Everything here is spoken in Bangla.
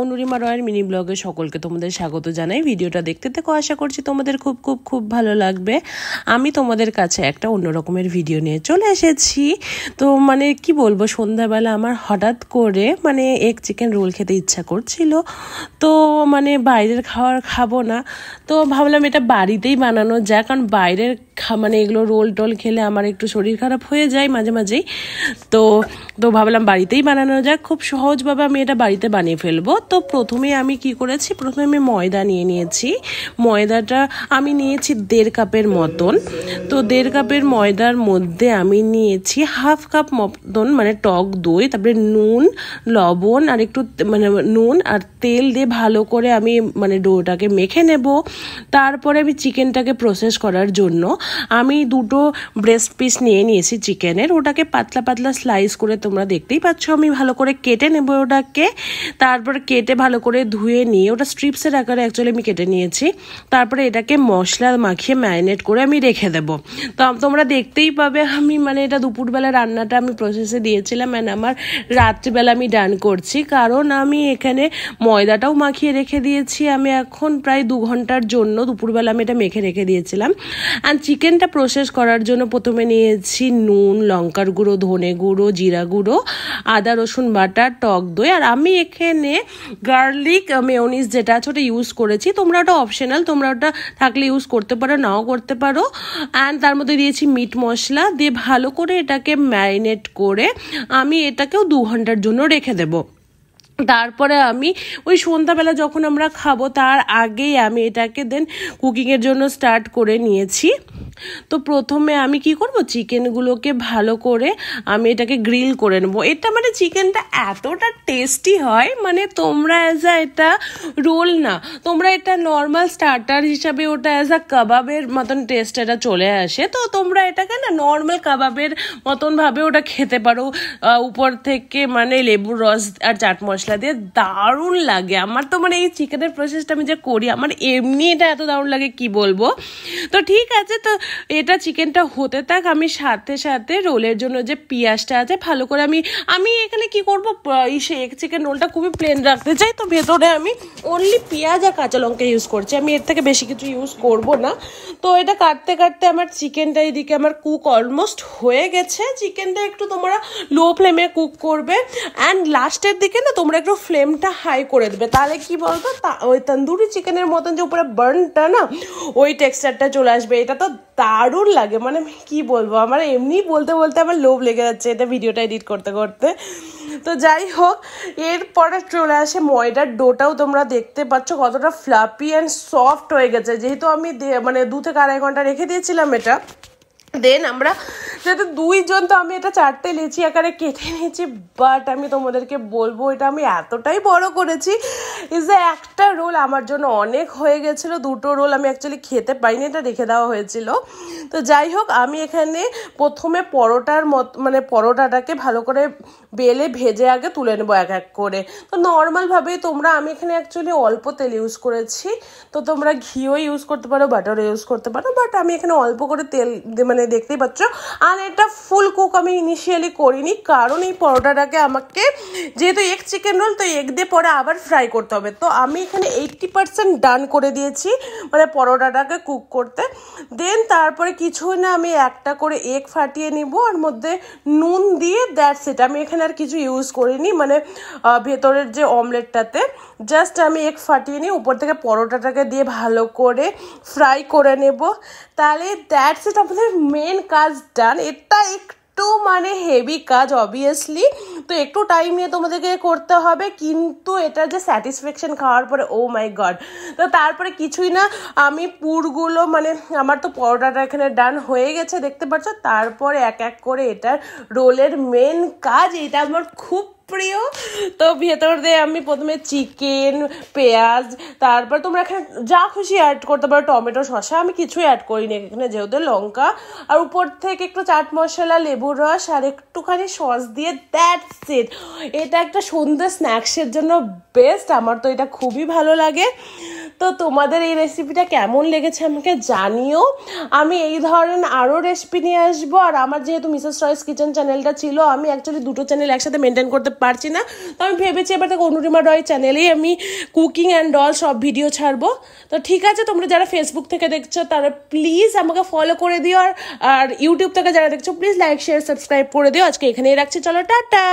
অনুরিমা রয়ের মিনি ব্লগে সকলকে তোমাদের স্বাগত জানাই। ভিডিওটা দেখতে দেখো, আশা করছি তোমাদের খুব খুব খুব ভালো লাগবে। আমি তোমাদের কাছে একটা অন্য রকমের ভিডিও নিয়ে চলে এসেছি। তো কি বলবো, সন্ধ্যাবেলা আমার হঠাৎ করে এগ চিকেন রোল খেতে ইচ্ছা করছিল। তো বাইরের খাবো না, তো ভাবলাম এটা বাড়িতেই বানানো যায়, কারণ বাইরের এগুলো রোল টোল খেলে আমার একটু শরীর খারাপ হয়ে যায় মাঝে মাঝেই। তো ভাবলাম বাড়িতেই বানানো যাক, খুব সহজভাবে আমি এটা বাড়িতে বানিয়ে ফেলবো। তো প্রথমে আমি কি করেছি, প্রথমে আমি ময়দা নিয়েছি। ময়দাটা আমি নিয়েছি 1.5 কাপের মতন। তো 1.5 কাপের ময়দার মধ্যে আমি নিয়েছি 1/2 কাপ মতন টক দই, তারপরে নুন, লবণ আর একটু নুন আর তেল দিয়ে ভালো করে আমি ডোটাকে মেখে নেব। তারপরে আমি চিকেনটাকে প্রসেস করার জন্য আমি 2টো ব্রেস্ট পিস নিয়েছি চিকেনের। ওটাকে পাতলা পাতলা স্লাইস করে তোমরা দেখতেই পাচ্ছ আমি ভালো করে কেটে নেব ওটাকে। তারপর কেটে ভালো করে ধুয়ে নিয়ে ওটা স্ট্রিপসের আকারে অ্যাকচুয়ালি আমি কেটে নিয়েছি। তারপরে এটাকে মশলা মাখিয়ে ম্যারিনেট করে আমি রেখে দেব। তো তোমরা দেখতেই পাবে আমি এটা দুপুরবেলা রান্নাটা আমি প্রসেসে দিয়েছিলাম, আমার রাত্রিবেলা আমি ডান করছি, কারণ আমি এখানে ময়দাটাও মাখিয়ে রেখে দিয়েছি। আমি এখন প্রায় 2 ঘন্টার জন্য দুপুরবেলা আমি এটা মেখে রেখে দিয়েছিলাম। আর চিকেনটা প্রসেস করার জন্য প্রথমে নিয়েছি নুন, লঙ্কার গুঁড়ো, ধনে গুঁড়ো, জিরা গুঁড়ো, আদা রসুন বাটা, টক দই, আর আমি এখানে গার্লিক মেয়োনিজ যেটা আছে ওটা ইউজ করেছি। তোমরা ওটা অপশনাল, তোমরা ওটা থাকলে ইউজ করতে পারো, নাও করতে পারো। অ্যান্ড তার মধ্যে দিয়েছি মিট মশলা দিয়ে ভালো করে এটাকে ম্যারিনেট করে আমি এটাকেও 2 ঘন্টার জন্য রেখে দেবো। তারপরে আমি ওই সন্ধ্যাবেলা যখন আমরা খাবো তার আগেই আমি এটাকে দেন কুকিংয়ের জন্য স্টার্ট করে নিয়েছি। তো প্রথমে আমি কি করব, চিকেনগুলোকে ভালো করে আমি এটাকে গ্রিল করে নেবো। এটা চিকেনটা এতটা টেস্টি হয়, তোমরা এটা রোল না, তোমরা এটা নর্মাল স্টার্টার হিসাবে ওটা কাবাবের মতন টেস্ট এটা চলে আসে। তো তোমরা এটাকে না নর্মাল কাবাবের মতন ভাবে ওটা খেতে পারো, উপর থেকে লেবুর রস আর চাট মশলা দিয়ে দারুণ লাগে। আমার তো এই চিকেনের প্রসেসটা আমি যে করি, আমার এমনি এটা এত দারুণ লাগে কি বলবো। তো ঠিক আছে, তো এটা চিকেনটা হতে থাক, আমি সাথে সাথে রোলের জন্য যে পেঁয়াজটা আছে ভালো করে আমি এখানে কি করবো, এগ চিকেন রোলটা খুবই প্লেন রাখতে চাই। তো ভেতরে আমি অনলি পেঁয়াজ আর কাঁচা লঙ্কা ইউজ করছি, আমি এর থেকে বেশি কিছু ইউজ করব না। তো এটা কাটতে কাটতে আমার চিকেনটা এদিকে আমার কুক অলমোস্ট হয়ে গেছে। চিকেনটা একটু তোমরা লো ফ্লেমে কুক করবে, অ্যান্ড লাস্টের দিকে না তোমরা একটু ফ্লেমটা হাই করে দেবে, তাহলে কি বলতো ওই তন্দুরি চিকেনের মতন যে উপরে বার্নটা না ওই টেক্সচারটা চলে আসবে। এটা তো দারুণ লাগে, কি বলবো, আমার এমনি বলতে বলতে আমার লোভ লেগে যাচ্ছে এটা ভিডিওটা এডিট করতে করতে। তো যাই হোক, এরপরে চলে আসে ময়দার ডোটাও তোমরা দেখতে পাচ্ছ কতটা ফ্লাপি অ্যান্ড সফট হয়ে গেছে, যেহেতু আমি 2 থেকে 2.5 ঘন্টা রেখে দিয়েছিলাম এটা। দেন আমরা যেহেতু 2 জন, তো আমি এটা 4টে লেচি আকারে কেটে নিয়েছি। বাট আমি তোমাদেরকে বলবো এটা আমি এতটাই বড় করেছি যে একটা রোল আমার জন্য অনেক হয়ে গেছিলো। 2টো রোল আমি অ্যাকচুয়ালি খেতে পাইনি, এটা রেখে দেওয়া হয়েছিল। তো যাই হোক, আমি এখানে প্রথমে পরোটাটাকে ভালো করে বেলে ভেজে আগে তুলে নেবো এক এক করে। তো নর্মালভাবেই আমি এখানে অ্যাকচুয়ালি অল্প তেল ইউজ করেছি। তো তোমরা ঘিও ইউজ করতে পারো, বাটারও ইউজ করতে পারো, বাট আমি এখানে অল্প করে তেল দেখতেই পাচ্ছ। আর এটা ফুল কুক আমি ইনিশিয়ালি করিনি, কারণ এই পরোটাটাকে আমাকে, যেহেতু এগ চিকেন রোল, তো এগ দিয়ে পরে আবার ফ্রাই করতে হবে। তো আমি এখানে 80% ডান করে দিয়েছি পরোটাটাকে কুক করতে। দেন তারপরে কিছুই না, আমি একটা করে এগ ফাটিয়ে নিব, আর মধ্যে নুন দিয়ে দ্যাটস ইট। আমি এখানে আর কিছু ইউজ করিনি, ভেতরের যে অমলেটটাতে জাস্ট আমি এগ ফাটিয়ে নিই, উপর থেকে পরোটাটাকে দিয়ে ভালো করে ফ্রাই করে নেব। তাহলে দ্যাটস ইট, আমাদের মেন কাজ ডান। এটা একটু হেভি কাজ অবভিয়াসলি, তো একটু টাইম নিয়ে তোমাদেরকে করতে হবে, কিন্তু এটা যে স্যাটিসফ্যাকশন খাওয়ার পরে, ও মাই গড। তো তারপরে কিছুই না, আমি পুরগুলো আমার তো পরোটাটা এখানে ডান হয়ে গেছে দেখতে পাচ্ছ। তারপরে এক এক করে এটার রোলের মেন কাজ, এটা আমার খুব প্রিয়। তো ভেতর দিয়ে আমি প্রথমে চিকেন, পেঁয়াজ, তারপর তোমরা এখানে যা খুশি অ্যাড করতে পারো, টমেটো, শসা, আমি কিছুই অ্যাড করিনি এখানে যেহেতু লঙ্কা, আর উপর থেকে একটু চাট মশলা, লেবুর রস আর একটুখানি সস দিয়ে দ্যাটস ইট। এটা একটা সন্ধ্যে স্ন্যাক্সের জন্য বেস্ট, আমার তো এটা খুবই ভালো লাগে। তো তোমাদের এই রেসিপিটা কেমন লেগেছে আমাকে জানিও। আমি এই ধরনের আরও রেসিপি নিয়ে আসবো। আর আমার যেহেতু মিসেস রয়েস কিচেন চ্যানেলটা ছিল, আমি অ্যাকচুয়ালি দুটো চ্যানেল একসাথে মেনটেন করতে পারছি না, তো আমি ভেবেছি এবার থেকে অনুরিমা রয় চ্যানেলেই আমি কুকিং অ্যান্ড অল সব ভিডিও ছাড়বো। তো ঠিক আছে, তোমরা যারা ফেসবুক থেকে দেখছো তারা প্লিজ আমাকে ফলো করে দিও, আর ইউটিউব থেকে যারা দেখছো প্লিজ লাইক শেয়ার সাবস্ক্রাইব করে দিও। আজকে এখানেই রাখছি, চলো টাটা।